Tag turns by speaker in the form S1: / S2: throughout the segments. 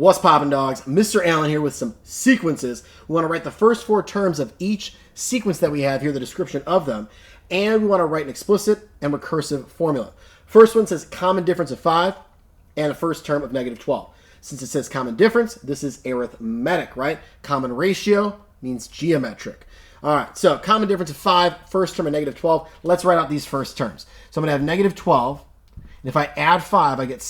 S1: What's poppin', dogs? Mr. Allen here with some sequences. We want to write the first four terms of each sequence that we have here, the description of them, and we want to write an explicit and recursive formula. First one says common difference of 5 and a first term of negative 12. Since it says common difference, this is arithmetic, right? Common ratio means geometric. All right, so common difference of 5, first term of negative 12. Let's write out these first terms. So I'm going to have negative 12, and if I add 5, I get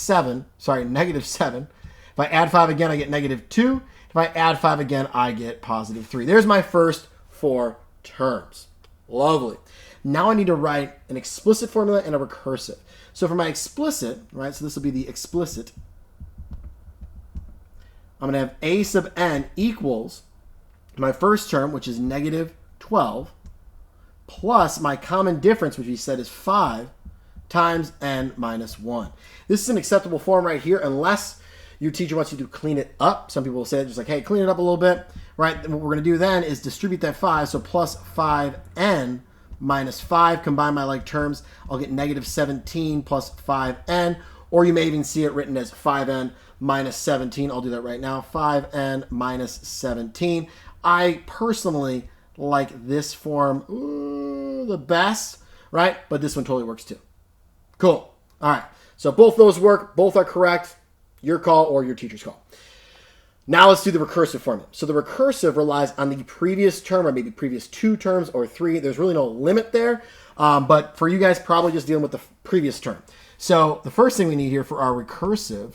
S1: negative 7. If I add 5 again, I get negative 2. If I add 5 again, I get positive 3. There's my first four terms. Lovely. Now I need to write an explicit formula and a recursive. So for my explicit, right, so this will be the explicit, I'm going to have a sub n equals my first term, which is negative 12, plus my common difference, which we said is 5, times n minus 1. This is an acceptable form right here, unless your teacher wants you to clean it up. Some people will say, just like, hey, clean it up a little bit, right? And what we're going to do then is distribute that 5, so plus 5n minus 5, combine my like terms, I'll get negative 17 plus 5n, or you may even see it written as 5n minus 17. I'll do that right now, 5n minus 17. I personally like this form the best, right? But this one totally works too. Cool. All right, so both those work, both are correct. Your call or your teacher's call. Now let's do the recursive formula. So the recursive relies on the previous term or maybe previous 2 terms or 3. There's really no limit there. But for you guys, probably just dealing with the previous term. So the first thing we need here for our recursive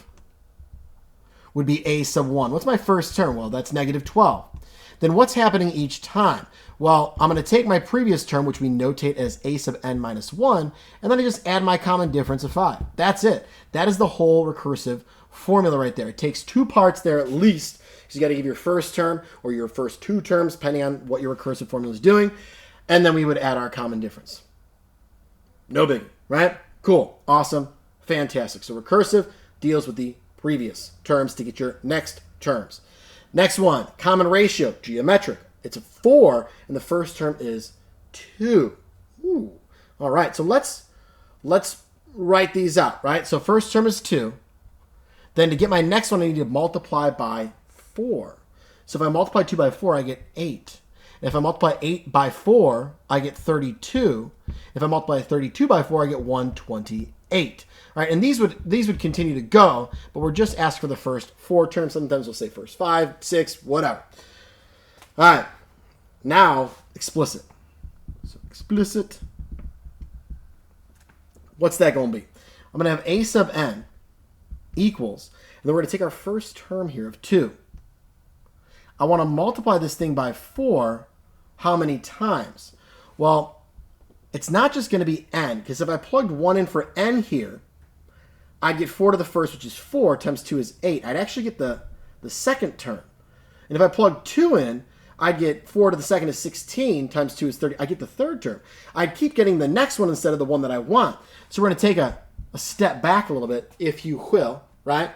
S1: would be a sub 1. What's my first term? Well, that's negative 12. Then what's happening each time? Well, I'm going to take my previous term, which we notate as a sub n minus 1, and then I just add my common difference of 5. That's it. That is the whole recursive formula right there. It takes 2 parts there at least, because you got to give your first term or your first 2 terms, depending on what your recursive formula is doing, and then we would add our common difference. No biggie, right? Cool, awesome, fantastic. So recursive deals with the previous terms to get your next terms. Next one, common ratio, geometric. It's a 4, and the first term is 2. Ooh. All right, so let's write these out, right? So first term is 2. Then to get my next one, I need to multiply by 4. So if I multiply 2 by 4, I get 8. And if I multiply 8 by 4, I get 32. If I multiply 32 by 4, I get 128. All right, and these would continue to go, but we're just asked for the first 4 terms. Sometimes we'll say first 5, 6, whatever. All right, now explicit. So explicit, what's that going to be? I'm going to have a sub n equals, and then we're going to take our first term here of 2. I want to multiply this thing by 4 how many times? Well, it's not just going to be n, because if I plugged 1 in for n here, I'd get 4 to the first, which is 4, times 2 is 8. I'd actually get the second term. And if I plug 2 in, I'd get 4 to the second is 16, times 2 is 30. I get the third term. I'd keep getting the next one instead of the one that I want. So we're going to take a step back a little bit, if you will, right?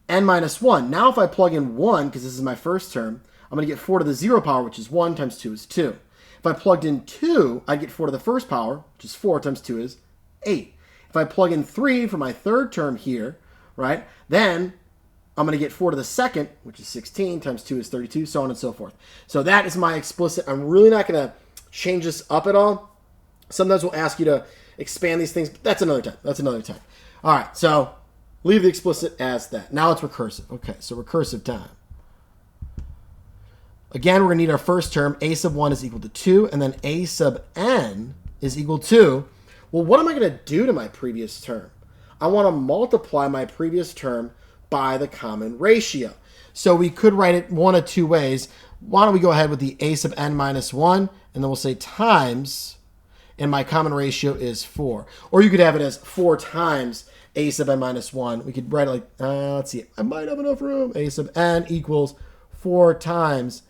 S1: N minus 1. Now if I plug in 1, because this is my first term, I'm going to get 4 to the 0 power, which is 1, times 2 is 2. If I plugged in 2, I'd get 4 to the first power, which is 4, times 2 is 8. If I plug in 3 for my third term here, right, then I'm going to get 4 to the second, which is 16, times 2 is 32, so on and so forth. So that is my explicit. I'm really not going to change this up at all. Sometimes we'll ask you to expand these things, but that's another time. That's another time. All right, so leave the explicit as that. Now it's recursive. Okay, so recursive time. Again, we're going to need our first term. A sub 1 is equal to 2, and then a sub n is equal to, well, what am I going to do to my previous term? I want to multiply my previous term by the common ratio. So we could write it one of 2 ways. Why don't we go ahead with the a sub n minus 1, and then we'll say times, and my common ratio is 4. Or you could have it as 4 times a sub n minus 1. We could write it like, let's see, I might have enough room. A sub n equals 4 times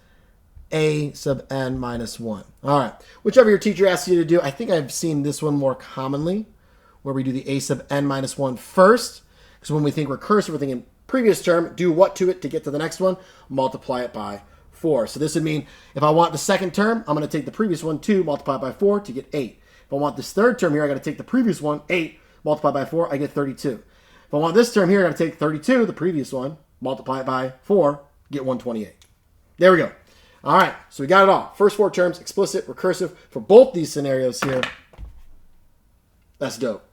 S1: a sub n minus 1. All right, whichever your teacher asks you to do. I think I've seen this one more commonly, where we do the a sub n minus 1 first, because when we think recursive, we're thinking previous term, do what to it to get to the next one? Multiply it by 4. So this would mean if I want the second term, I'm going to take the previous one, 2, multiply it by 4 to get 8. If I want this third term here, I got to take the previous one, 8, multiply by 4, I get 32. If I want this term here, I got to take 32, the previous one, multiply it by 4, get 128. There we go. All right, so we got it all. First 4 terms, explicit, recursive, for both these scenarios here. That's dope.